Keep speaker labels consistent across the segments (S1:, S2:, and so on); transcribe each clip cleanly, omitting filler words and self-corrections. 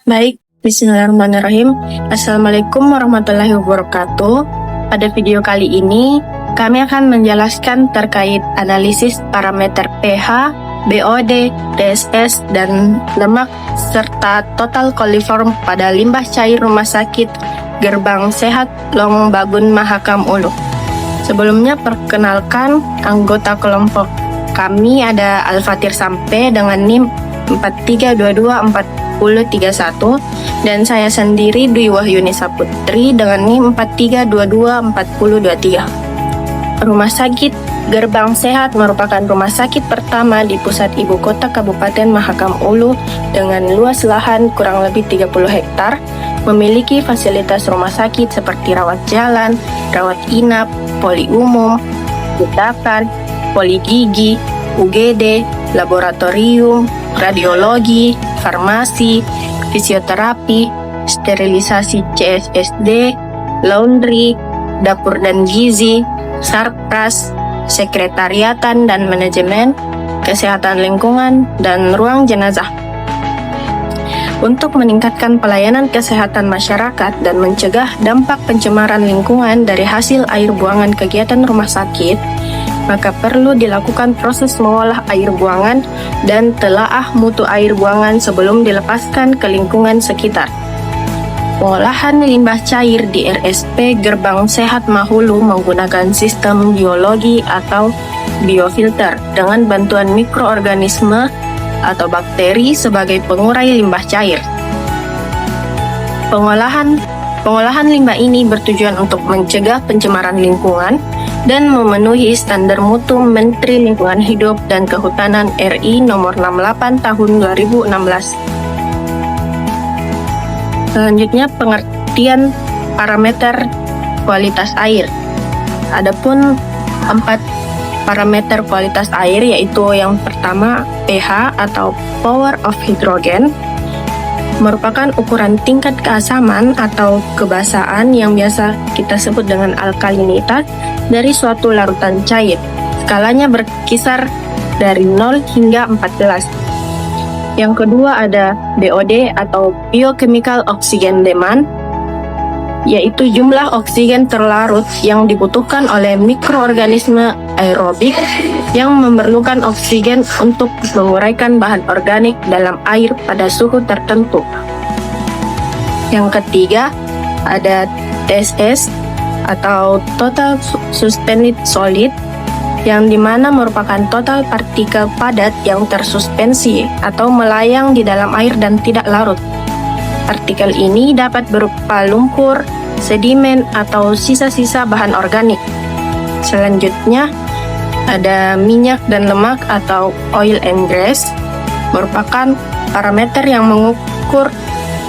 S1: Baik, bismillahirrahmanirrahim. Assalamualaikum warahmatullahi wabarakatuh. Pada video kali ini, kami akan menjelaskan terkait analisis parameter pH, BOD, TSS, dan lemak, serta total koliform pada limbah cair Rumah Sakit Gerbang Sehat Long Bagun Mahakam Ulu. Sebelumnya, perkenalkan anggota kelompok kami ada Al-Fatir Sampe dengan NIM 43224031 dan saya sendiri Dwi Wahyuni Saputri dengan NIM 43224023. Rumah Sakit Gerbang Sehat merupakan rumah sakit pertama di pusat ibu kota Kabupaten Mahakam Ulu dengan luas lahan kurang lebih 30 hektar, memiliki fasilitas rumah sakit seperti rawat jalan, rawat inap, poli umum, tindakan, poli gigi, UGD, laboratorium, radiologi, farmasi, fisioterapi, sterilisasi CSSD, laundry, dapur dan gizi, sarpras, sekretariatan dan manajemen, kesehatan lingkungan, dan ruang jenazah. Untuk meningkatkan pelayanan kesehatan masyarakat dan mencegah dampak pencemaran lingkungan dari hasil air buangan kegiatan rumah sakit, maka perlu dilakukan proses mengolah air buangan dan telaah mutu air buangan sebelum dilepaskan ke lingkungan sekitar. Pengolahan limbah cair di RSP Gerbang Sehat Mahulu menggunakan sistem biologi atau biofilter dengan bantuan mikroorganisme atau bakteri sebagai pengurai limbah cair. Pengolahan limbah ini bertujuan untuk mencegah pencemaran lingkungan dan memenuhi standar mutu Menteri Lingkungan Hidup dan Kehutanan RI nomor 68 tahun 2016. Selanjutnya, pengertian parameter kualitas air. Adapun 4 parameter kualitas air, yaitu yang pertama pH atau power of hydrogen, merupakan ukuran tingkat keasaman atau kebasaan yang biasa kita sebut dengan alkalinitas dari suatu larutan cair. Skalanya berkisar dari 0 hingga 14. Yang kedua ada BOD atau Biochemical Oxygen Demand, yaitu jumlah oksigen terlarut yang dibutuhkan oleh mikroorganisme aerobik yang memerlukan oksigen untuk menguraikan bahan organik dalam air pada suhu tertentu. Yang ketiga ada TSS atau Total Suspended Solid, yang dimana merupakan total partikel padat yang tersuspensi atau melayang di dalam air dan tidak larut. Partikel ini dapat berupa lumpur, sedimen, atau sisa-sisa bahan organik. Selanjutnya, ada minyak dan lemak atau oil and gas, merupakan parameter yang mengukur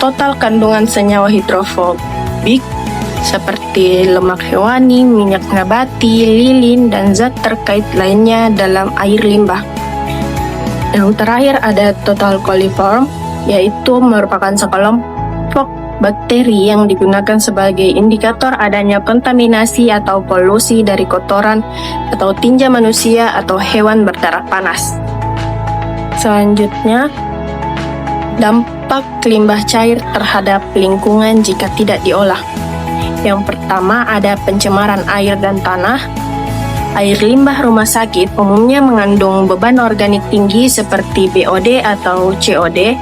S1: total kandungan senyawa hidrofobik seperti lemak hewani, minyak nabati, lilin, dan zat terkait lainnya dalam air limbah. Yang terakhir ada total coliform, yaitu merupakan sekelompok bakteri yang digunakan sebagai indikator adanya kontaminasi atau polusi dari kotoran atau tinja manusia atau hewan berdarah panas. Selanjutnya, dampak limbah cair terhadap lingkungan jika tidak diolah. Yang pertama ada pencemaran air dan tanah. Air limbah rumah sakit umumnya mengandung beban organik tinggi seperti BOD atau COD,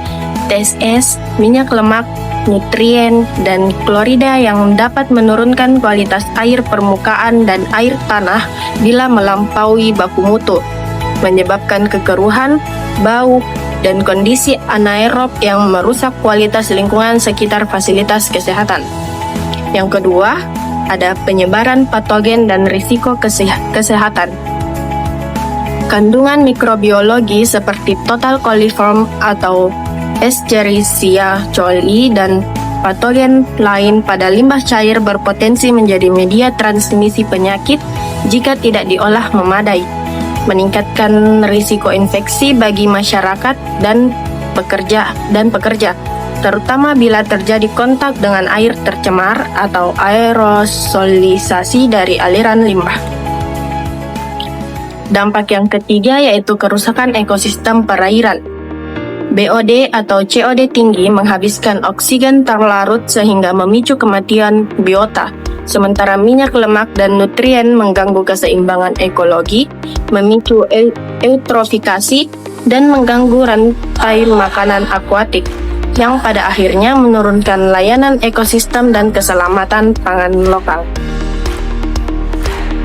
S1: TSS, minyak lemak, nutrien, dan klorida yang dapat menurunkan kualitas air permukaan dan air tanah bila melampaui baku mutu, menyebabkan kekeruhan, bau, dan kondisi anaerob yang merusak kualitas lingkungan sekitar fasilitas kesehatan. Yang kedua, ada penyebaran patogen dan risiko kesehatan. Kandungan mikrobiologi seperti total coliform atau Escherichia coli dan patogen lain pada limbah cair berpotensi menjadi media transmisi penyakit jika tidak diolah memadai, meningkatkan risiko infeksi bagi masyarakat dan pekerja, terutama bila terjadi kontak dengan air tercemar atau aerosolisasi dari aliran limbah. Dampak yang ketiga yaitu kerusakan ekosistem perairan. BOD atau COD tinggi menghabiskan oksigen terlarut sehingga memicu kematian biota, sementara minyak lemak dan nutrien mengganggu keseimbangan ekologi, memicu eutrofikasi, dan mengganggu rantai makanan akuatik, yang pada akhirnya menurunkan layanan ekosistem dan keselamatan pangan lokal.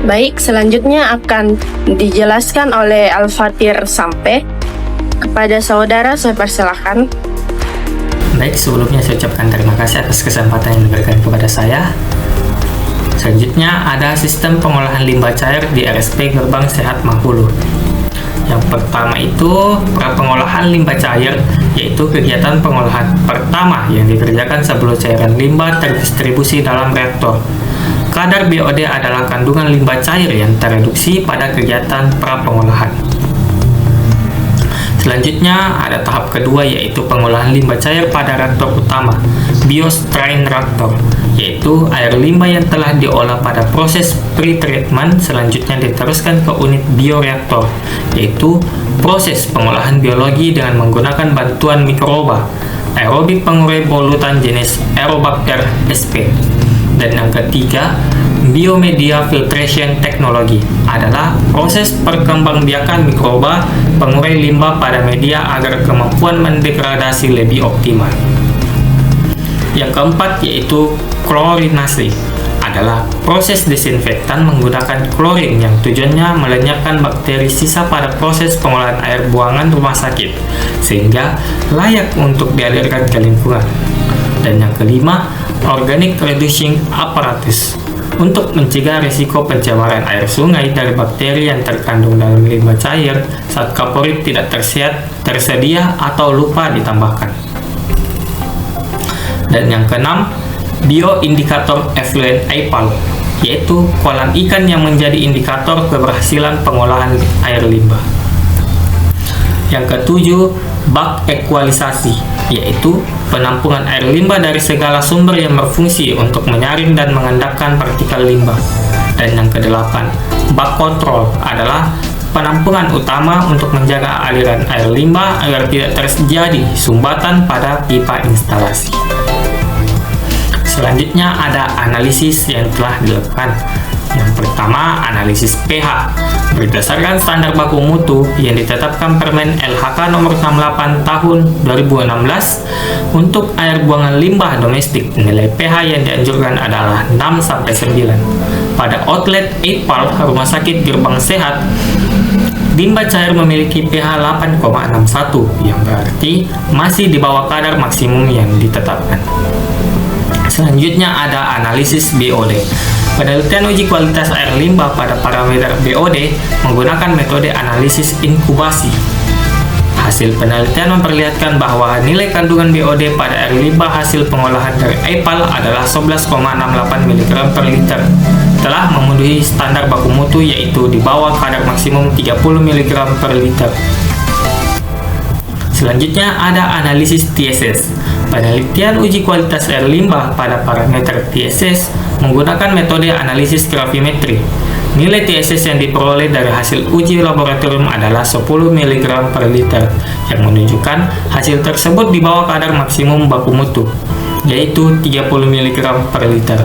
S1: Baik, selanjutnya akan dijelaskan oleh Al-Fatir Sampe. Kepada saudara, saya persilahkan.
S2: Baik, sebelumnya saya ucapkan terima kasih atas kesempatan yang diberikan kepada saya. Selanjutnya ada sistem pengolahan limbah cair di RSP Gerbang Sehat Mahulu. Yang pertama itu pengolahan limbah cair, yaitu kegiatan pengolahan pertama yang dikerjakan sebelum cairan limbah terdistribusi dalam reaktor. Kadar BOD adalah kandungan limbah cair yang tereduksi pada kegiatan pra-pengolahan. Selanjutnya ada tahap kedua, yaitu pengolahan limbah cair pada reaktor utama, biostrain reaktor, yaitu air limbah yang telah diolah pada proses pre-treatment selanjutnya diteruskan ke unit bioreaktor, yaitu proses pengolahan biologi dengan menggunakan bantuan mikroba, aerobik pengurai polutan jenis Aerobacter sp. Dan yang ketiga, biomedia filtration technology adalah proses perkembangbiakan mikroba pengurai limbah pada media agar kemampuan mendegradasi lebih optimal. Yang keempat yaitu klorinasi, adalah proses desinfektan menggunakan klorin yang tujuannya melenyapkan bakteri sisa pada proses pengolahan air buangan rumah sakit sehingga layak untuk dialirkan ke lingkungan. Dan yang kelima, organic reducing apparatus, untuk mencegah risiko pencemaran air sungai dari bakteri yang terkandung dalam limbah cair saat kaporit tidak tersedia atau lupa ditambahkan. Dan yang keenam, bioindikator effluent IPAL, yaitu kolam ikan yang menjadi indikator keberhasilan pengolahan air limbah. Yang ketujuh, bak ekualisasi, yaitu penampungan air limbah dari segala sumber yang berfungsi untuk menyaring dan mengendapkan partikel limbah. Dan yang kedelapan, bak kontrol adalah penampungan utama untuk menjaga aliran air limbah agar tidak terjadi sumbatan pada pipa instalasi. Selanjutnya ada analisis yang telah dilakukan. Yang pertama, analisis pH berdasarkan standar baku mutu yang ditetapkan Permen LHK nomor 68 tahun 2016 untuk air buangan limbah domestik. Nilai pH yang dianjurkan adalah 6-9. Pada outlet IPAL Rumah Sakit Gerbang Sehat, limbah cair memiliki pH 8,61 yang berarti masih di bawah kadar maksimum yang ditetapkan. Selanjutnya ada analisis BOD. Penelitian uji kualitas air limbah pada parameter BOD menggunakan metode analisis inkubasi. Hasil penelitian memperlihatkan bahwa nilai kandungan BOD pada air limbah hasil pengolahan dari IPAL adalah 11,68 mg per liter. Telah memenuhi standar baku mutu yaitu di bawah kadar maksimum 30 mg per liter. Selanjutnya ada analisis TSS. Penelitian uji kualitas air limbah pada parameter TSS menggunakan metode analisis gravimetri. Nilai TSS yang diperoleh dari hasil uji laboratorium adalah 10 mg per liter, yang menunjukkan hasil tersebut di bawah kadar maksimum baku mutu, yaitu 30 mg per liter.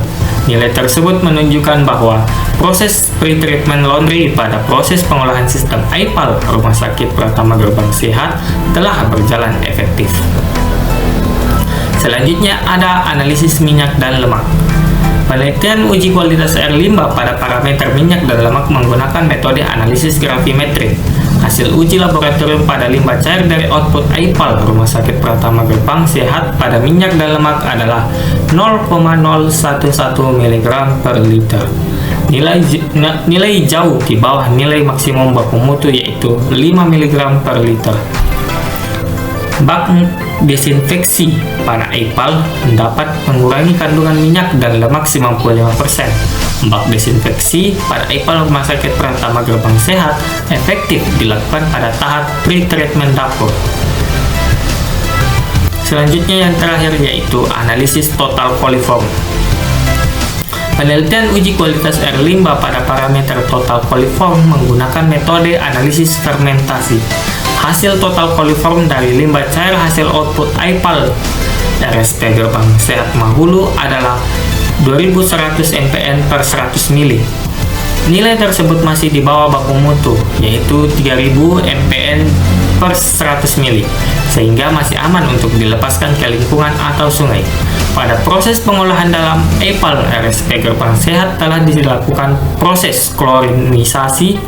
S2: Nilai tersebut menunjukkan bahwa proses pre-treatment laundry pada proses pengolahan sistem IPAL Rumah Sakit Pratama Gerbang Sehat telah berjalan efektif. Selanjutnya ada analisis minyak dan lemak. Penelitian uji kualitas air limbah pada parameter minyak dan lemak menggunakan metode analisis gravimetri. Hasil uji laboratorium pada limbah cair dari output IPAL Rumah Sakit Pratama Gerbang Sehat pada minyak dan lemak adalah 0,011 mg per liter. Nilai jauh di bawah nilai maksimum baku mutu yaitu 5 mg per liter. Bak desinfeksi pada IPAL dapat mengurangi kandungan minyak dan lemak 95%. Bak desinfeksi pada IPAL Rumah Sakit Pratama Gerbang Sehat efektif dilakukan pada tahap pre-treatment dapur. Selanjutnya yang terakhir yaitu analisis total coliform. Penelitian uji kualitas air limbah pada parameter total coliform menggunakan metode analisis fermentasi. Hasil total coliform dari limbah cair hasil output AIPAL RSP Gerbang Sehat Mahulu adalah 2100 mpn per 100 mili. Nilai tersebut masih di bawah baku mutu, yaitu 3000 mpn per 100 mili, sehingga masih aman untuk dilepaskan ke lingkungan atau sungai. Pada proses pengolahan dalam AIPAL RSP Gerbang Sehat telah dilakukan proses klorinisasi,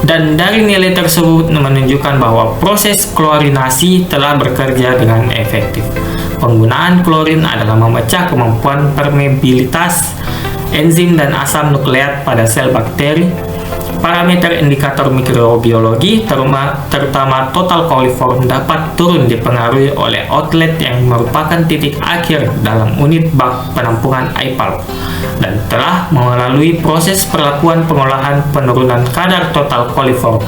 S2: dan dari nilai tersebut menunjukkan bahwa proses klorinasi telah bekerja dengan efektif. Penggunaan klorin adalah memecah kemampuan permeabilitas enzim dan asam nukleat pada sel bakteri. Parameter indikator mikrobiologi, terutama total coliform, dapat turun dipengaruhi oleh outlet yang merupakan titik akhir dalam unit bak penampungan AIPAL dan telah melalui proses perlakuan pengolahan penurunan kadar total coliform.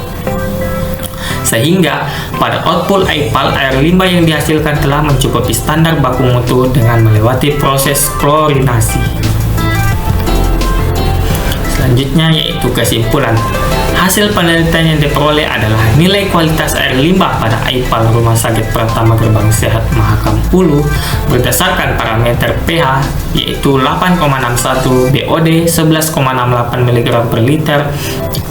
S2: Sehingga pada output AIPAL, air limbah yang dihasilkan telah mencukupi standar baku mutu dengan melewati proses klorinasi. Selanjutnya yaitu kesimpulan. Hasil penelitian yang diperoleh adalah nilai kualitas air limbah pada AIPAL Rumah Sakit Pratama Gerbang Sehat Mahakam Hulu berdasarkan parameter pH yaitu 8,61, BOD 11,68 mg per liter,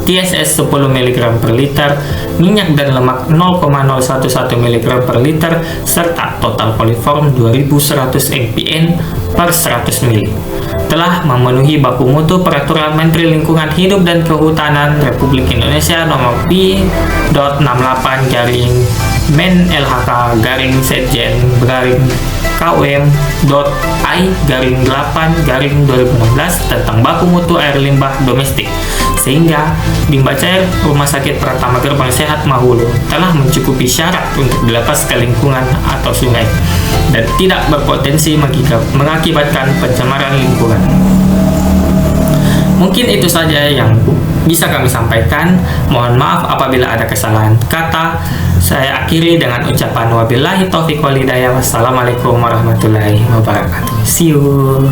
S2: TSS 10 mg per liter, minyak dan lemak 0,011 mg per liter, serta total coliform 2100 mpn per 100 ml. Telah memenuhi baku mutu Peraturan Menteri Lingkungan Hidup dan Kehutanan Republik Indonesia Nomor P.68 garing Men LHK garing Setjen garing KUM.I garing 8 garing 2016 tentang baku mutu air limbah domestik, sehingga limbah cair Rumah Sakit Pratama Gerbang Sehat Mahulu telah mencukupi syarat untuk dilepas ke lingkungan atau sungai dan tidak berpotensi mengakibatkan pencemaran lingkungan. Mungkin itu saja yang bisa kami sampaikan. Mohon maaf apabila ada kesalahan kata. Saya akhiri dengan ucapan wabillahi taufiq wal hidayah. Wassalamualaikum warahmatullahi wabarakatuh. See you.